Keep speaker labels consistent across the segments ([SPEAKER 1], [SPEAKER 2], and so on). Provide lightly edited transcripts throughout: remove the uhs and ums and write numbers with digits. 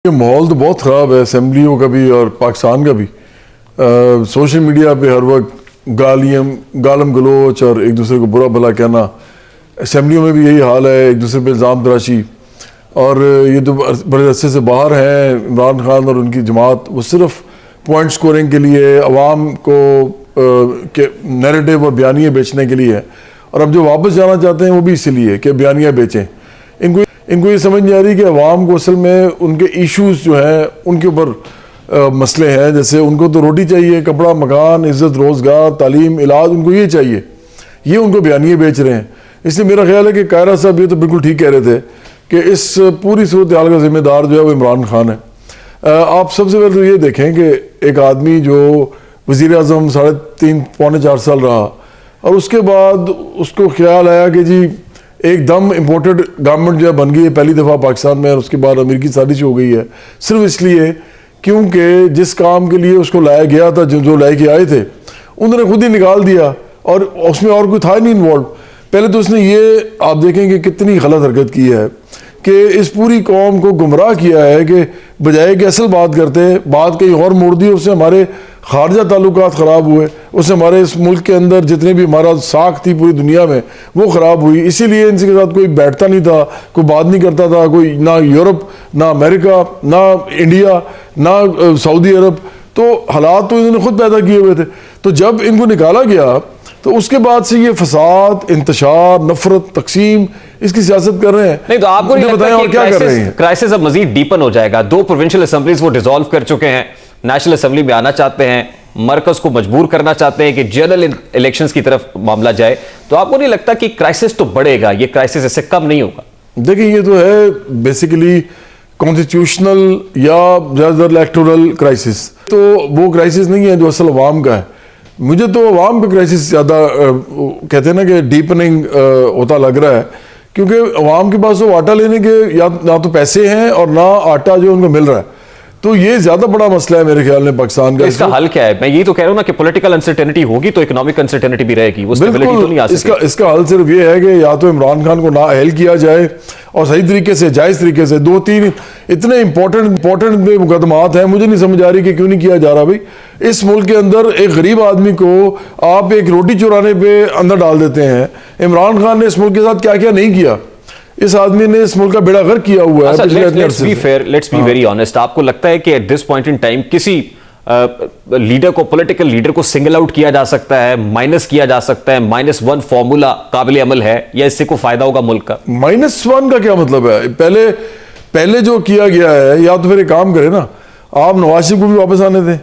[SPEAKER 1] ये माहौल तो बहुत ख़राब है असेंबलियों का भी और पाकिस्तान का भी। सोशल मीडिया पे हर वक्त गालम गलोच और एक दूसरे को बुरा भला कहना। असेंबलियों में भी यही हाल है, एक दूसरे पे इल्ज़ाम तराशी। और ये तो बड़े अरसे से बाहर हैं इमरान खान और उनकी जमात, वो सिर्फ पॉइंट स्कोरिंग के लिए, अवाम को के नैरेटिव और बयानियाँ बेचने के लिए है। और अब जो वापस जाना चाहते हैं वो भी इसीलिए कि बयानियाँ बेचें। इनको ये समझ नहीं आ रही कि अवाम को असल में उनके इश्यूज जो हैं उनके ऊपर मसले हैं। जैसे उनको तो रोटी चाहिए, कपड़ा, मकान, इज़्ज़त, रोज़गार, तालीम, इलाज, उनको ये चाहिए। ये उनको बयानिए बेच रहे हैं। इसलिए मेरा ख्याल है कि कायरा साहब ये तो बिल्कुल ठीक कह रहे थे कि इस पूरी सूरत हाल का जिम्मेदार जो है वो इमरान खान है। आप सबसे पहले तो ये देखें कि एक आदमी जो वज़ीर आज़म 3.5 पौने 4 साल रहा और उसके बाद उसको ख्याल आया कि जी एकदम इम्पोर्टेड गवर्नमेंट जो है बन गई है पहली दफ़ा पाकिस्तान में, और उसके बाद अमेरिकी साजिश हो गई है सिर्फ इसलिए क्योंकि जिस काम के लिए उसको लाया गया था, जो लेके आए थे उन्होंने खुद ही निकाल दिया और उसमें और कोई था नहीं इन्वॉल्व। पहले तो उसने ये आप देखें कि कितनी गलत हरकत की है कि इस पूरी कौम को गुमराह किया है कि बजाय कि असल बात करते बात कहीं और मोड़ दी। उससे हमारे खारजा ताल्लुकात ख़राब हुए, उससे हमारे इस मुल्क के अंदर जितने भी हमारा साख थी पूरी दुनिया में वो ख़राब हुई। इसीलिए इनके साथ कोई बैठता नहीं था, कोई बात नहीं करता था, कोई ना यूरोप, ना अमेरिका, ना इंडिया, ना सऊदी अरब। तो हालात तो इन्होंने खुद पैदा किए हुए थे। तो जब इनको निकाला गया तो उसके बाद से ये फसाद, इंतशार, नफरत, तकसीम, इसकी सियासत कर रहे हैं।
[SPEAKER 2] नहीं तो आपको नहीं लगता
[SPEAKER 1] और क्या कर रहे हैं?
[SPEAKER 2] क्राइसिस अब मजीद डीपन हो जाएगा। 2 प्रोविंशियल असेंबलीज वो डिसॉल्व कर चुके हैं, नेशनल असेंबली में आना चाहते हैं, मरकज को मजबूर करना चाहते हैं कि जनरल इलेक्शंस की तरफ मामला जाए। तो आपको नहीं लगता कि क्राइसिस तो बढ़ेगा, ये क्राइसिस इससे कम नहीं होगा?
[SPEAKER 1] देखिए ये तो है बेसिकली कॉन्स्टिट्यूशनल या ज्यादातर इलेक्टोरल क्राइसिस। तो वो क्राइसिस नहीं है जो असल अवाम का है। मुझे तो अवाम का क्राइसिस ज़्यादा कहते हैं ना कि डीपनिंग होता लग रहा है, क्योंकि अवाम के पास तो आटा लेने के या ना तो पैसे हैं और ना आटा जो उनको मिल रहा है। तो ये ज्यादा बड़ा मसला है मेरे ख्याल में पाकिस्तान का।
[SPEAKER 2] इसका हल क्या है? मैं ये तो कह रहा हूं ना कि पॉलिटिकल अनसर्टेनिटी होगी तो इकोनॉमिक अनसर्टेनिटी भी रहेगी, वो स्टेबिलिटी तो नहीं आ सकती।
[SPEAKER 1] इसका हल सिर्फ ये है कि या तो इमरान खान को नाअहल किया जाए और सही तरीके से, जायज तरीके से। 2-3 इतने इंपॉर्टेंट मुकदमात हैं, मुझे नहीं समझ आ रही कि क्यों नहीं किया जा रहा। भाई इस मुल्क के अंदर एक गरीब आदमी को आप एक रोटी चुराने पे अंदर डाल देते हैं। इमरान खान ने इस मुल्क के साथ क्या क्या नहीं किया। इस आदमी ने इस मुल्क का बेड़ा गर्क किया हुआ है।
[SPEAKER 2] लेट्स बी वेरी ऑनेस्ट, आपको लगता है कि at this point in time किसी लीडर को, पॉलिटिकल लीडर को सिंगल आउट किया जा सकता है, माइनस किया जा सकता है, -1 फॉर्मूला काबिल अमल है, या इससे को फायदा होगा मुल्क का?
[SPEAKER 1] -1 का क्या मतलब है? पहले जो किया गया है, या तो फिर एक काम करें ना, आप नवाज शरीफ को भी वापस आने दें,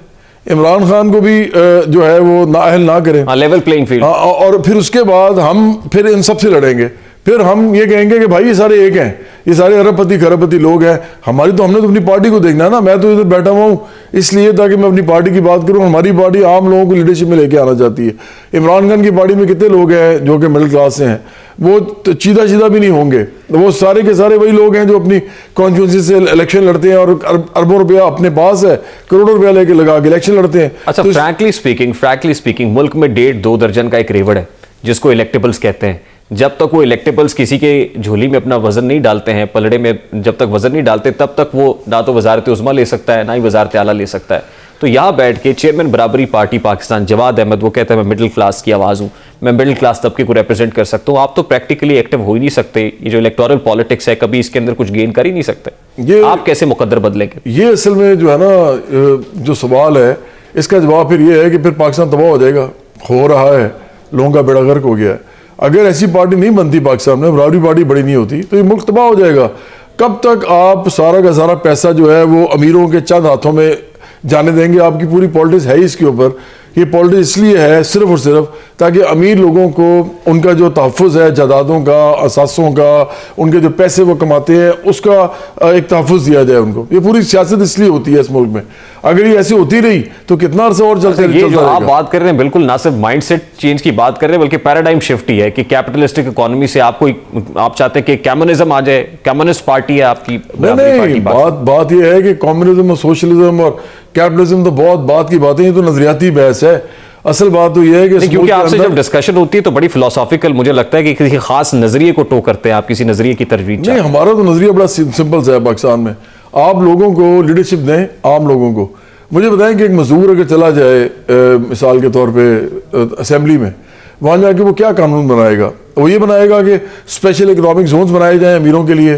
[SPEAKER 1] इमरान खान को भी जो है वो नाअहल ना करें,
[SPEAKER 2] लेवल प्लेइंग फील्ड।
[SPEAKER 1] और फिर उसके बाद हम फिर इन सबसे लड़ेंगे। फिर हम ये कहेंगे कि भाई ये सारे एक हैं, ये सारे अरबपति खरबपति लोग हैं। हमने तो अपनी पार्टी को देखना है ना। मैं तो इधर बैठा हुआ हूँ इसलिए ताकि मैं अपनी पार्टी की बात करूँ। हमारी पार्टी आम लोगों को लीडरशिप में लेके आना चाहती है। इमरान खान की पार्टी में कितने लोग हैं जो कि मिडिल क्लास से हैं, वो तो सीधा भी नहीं होंगे। वो सारे के सारे वही लोग हैं जो अपनी कॉन्स्टिट्यूंसी से इलेक्शन लड़ते हैं और अरबों रुपया अपने पास है, करोड़ों रुपया लेके लगा के इलेक्शन लड़ते हैं।
[SPEAKER 2] अच्छा, तो फ्रैंकली स्पीकिंग मुल्क में 1.5-2 दर्जन का एक रेवड़ है जिसको इलेक्टेबल्स कहते हैं। जब तक वो इलेक्टेबल्स किसी के झोली में अपना वजन नहीं डालते हैं, पलड़े में जब तक वजन नहीं डालते, तब तक वो ना तो वजारत उज़्मा ले सकता है, ना ही वजारत आला ले सकता है। तो यहाँ बैठ के चेयरमैन बराबरी पार्टी पाकिस्तान जवाद अहमद वो कहता है मैं मिडिल क्लास की आवाज़ हूँ, मैं मिडिल क्लास तबके को रिप्रेजेंट कर सकता हूँ। आप तो प्रैक्टिकली एक्टिव हो ही नहीं सकते। ये जो इलेक्टोरल पॉलिटिक्स है, कभी इसके अंदर कुछ गेन कर ही नहीं सकते। ये आप कैसे मुकद्दर बदलेंगे?
[SPEAKER 1] ये असल में जो है ना, जो सवाल है इसका जवाब फिर ये है कि फिर पाकिस्तान तबाह हो जाएगा। हो रहा है, लोगों का बेड़ा गर्क हो गया है। अगर ऐसी पार्टी नहीं बनती पाकिस्तान में, बराबरी पार्टी बड़ी नहीं होती, तो ये मुल्क तबाह हो जाएगा। कब तक आप सारा का सारा पैसा जो है वो अमीरों के चंद हाथों में जाने देंगे? आपकी पूरी पॉलिटिक्स है इसके ऊपर। ये पॉलिटिक्स इसलिए है सिर्फ और सिर्फ ताकि अमीर लोगों को उनका जो तहफ़्फ़ुज़ है जायदादों का, असासों का, उनके जो पैसे वो कमाते हैं उसका एक तहफ़्फ़ुज़ दिया जाए उनको। ये पूरी सियासत इसलिए होती है इस मुल्क में। अगर ये ऐसी होती रही तो कितना अर्सा और चलता रहेगा।
[SPEAKER 2] आप बात कर रहे हैं बिल्कुल ना सिर्फ माइंडसेट चेंज की बात कर रहे हैं, बल्कि पैराडाइम शिफ्ट ही है कि कैपिटलिस्टिक इकोनॉमी से आप चाहते हैं कि कम्युनिज्म आ जाए। कम्युनिस्ट पार्टी है आपकी?
[SPEAKER 1] नहीं, बात यह है कि कम्युनिज्म और सोशलिज्म और कैपिटलिज्म तो बहुत बात की बातें, ये तो नजरियाती बहस है। असल बात तो यह है कि
[SPEAKER 2] क्योंकि आपसे जब डिस्कशन होती है तो बड़ी फिलोसॉफिकल, मुझे लगता है कि किसी खास नजरिए को टो करते हैं आप, किसी नजरिए की तरजीह।
[SPEAKER 1] नहीं, हमारा तो नजरिया बड़ा सिंपल सा है पाकिस्तान में। आप लोगों को लीडरशिप दें, आम लोगों को। मुझे बताएं कि एक मजदूर अगर चला जाए मिसाल के तौर पे असेंबली में, वहाँ जाके वो क्या कानून बनाएगा? वो ये बनाएगा कि स्पेशल इकोनॉमिक जोन्स बनाए जाएं अमीरों के लिए,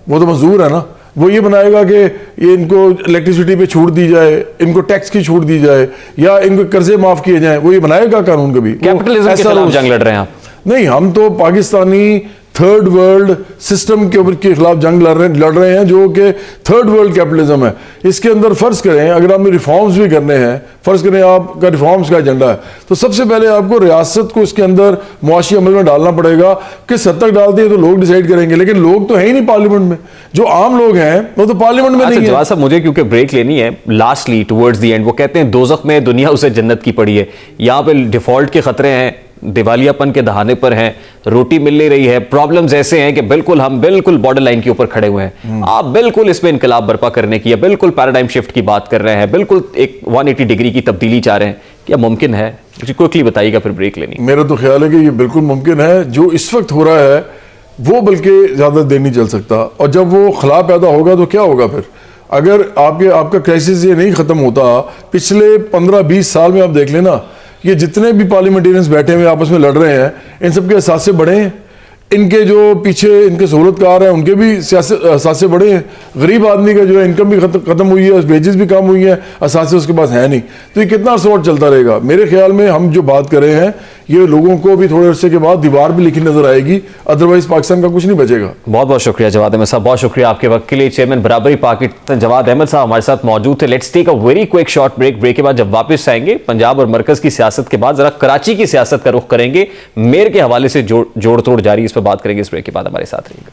[SPEAKER 1] वो तो मजदूर है ना। वो ये बनाएगा कि ये इनको इलेक्ट्रिसिटी पे छूट दी जाए, इनको टैक्स की छूट दी जाए, या इनको कर्जे माफ किए जाएं, वो ये बनाएगा कानून कभी?
[SPEAKER 2] कैपिटलिज्म के खिलाफ जंग लड़ रहे हैं आप?
[SPEAKER 1] नहीं, हम तो पाकिस्तानी थर्ड वर्ल्ड सिस्टम के खिलाफ जंग लड़ रहे हैं, जो कि थर्ड वर्ल्ड कैपिटलिज्म है। इसके अंदर फर्ज करें, अगर हमें रिफॉर्म्स भी करने हैं, फर्ज करें आपका रिफॉर्म्स का एजेंडा है, तो सबसे पहले आपको रियासत को इसके अंदर मुआशी अमल में डालना पड़ेगा। किस हद तक डालते हैं तो लोग डिसाइड करेंगे, लेकिन लोग तो है ही नहीं पार्लियामेंट में। जो आम लोग हैं वो तो पार्लियामेंट में नहीं है।
[SPEAKER 2] जवाद साहब, मुझे क्योंकि ब्रेक लेनी है, लास्टली टुवर्ड्स द एंड, वो कहते हैं दोज़ख में दुनिया उसे जन्नत की पड़ी है। यहाँ पे डिफॉल्ट के खतरे हैं, दिवालियापन के दहाने पर हैं, रोटी मिल नहीं रही है, प्रॉब्लम्स ऐसे हैं कि बिल्कुल हम बिल्कुल बॉर्डर लाइन के ऊपर खड़े हुए हैं। आप बिल्कुल इसमें इनकलाब बर्पा करने की या बिल्कुल पैराडाइम शिफ्ट की बात कर रहे हैं, बिल्कुल एक 180 डिग्री की तब्दीली चाह रहे हैं, क्या मुमकिन है? मुझे क्विकली बताइएगा, फिर ब्रेक लेनी।
[SPEAKER 1] मेरा तो ख्याल है कि ये बिल्कुल मुमकिन है। जो इस वक्त हो रहा है वो बल्कि ज्यादा देर नहीं चल सकता, और जब वो खला पैदा होगा तो क्या होगा फिर? अगर आपका क्राइसिस ये नहीं खत्म होता, पिछले 15-20 साल में आप देख लेना, ये जितने भी पार्लियामेंटेरियंस बैठे हुए आपस में लड़ रहे हैं, इन सबके असासे बड़े हैं, इनके जो पीछे इनके सहूलतकार हैं उनके भी असासे बड़े हैं। गरीब आदमी का जो है इनकम भी खत्म हुई है, वेजेस भी कम हुई है, असासे उसके पास है नहीं। तो ये कितना अर्सा और चलता रहेगा? मेरे ख्याल में हम जो बात कर रहे हैं, ये लोगों को भी थोड़े अरसे के बाद दीवार भी लिखी नजर आएगी, अदरवाइज पाकिस्तान का कुछ नहीं बचेगा।
[SPEAKER 2] बहुत बहुत शुक्रिया जवाद अहमद साहब, बहुत शुक्रिया आपके वक्त के लिए। चेयरमैन बराबरी पाकिस्तान जवाद अहमद साहब हमारे साथ मौजूद थे। Let's take a very quick short break. Break के बाद जब वापस आएंगे, पंजाब और मरकज की सियासत के बाद जरा कराची की सियासत का रुख करेंगे। मेयर के हवाले से जोड़ तोड़ जारी, इस पर बात करेंगे। इस ब्रेक के बाद हमारे साथ रहिएगा।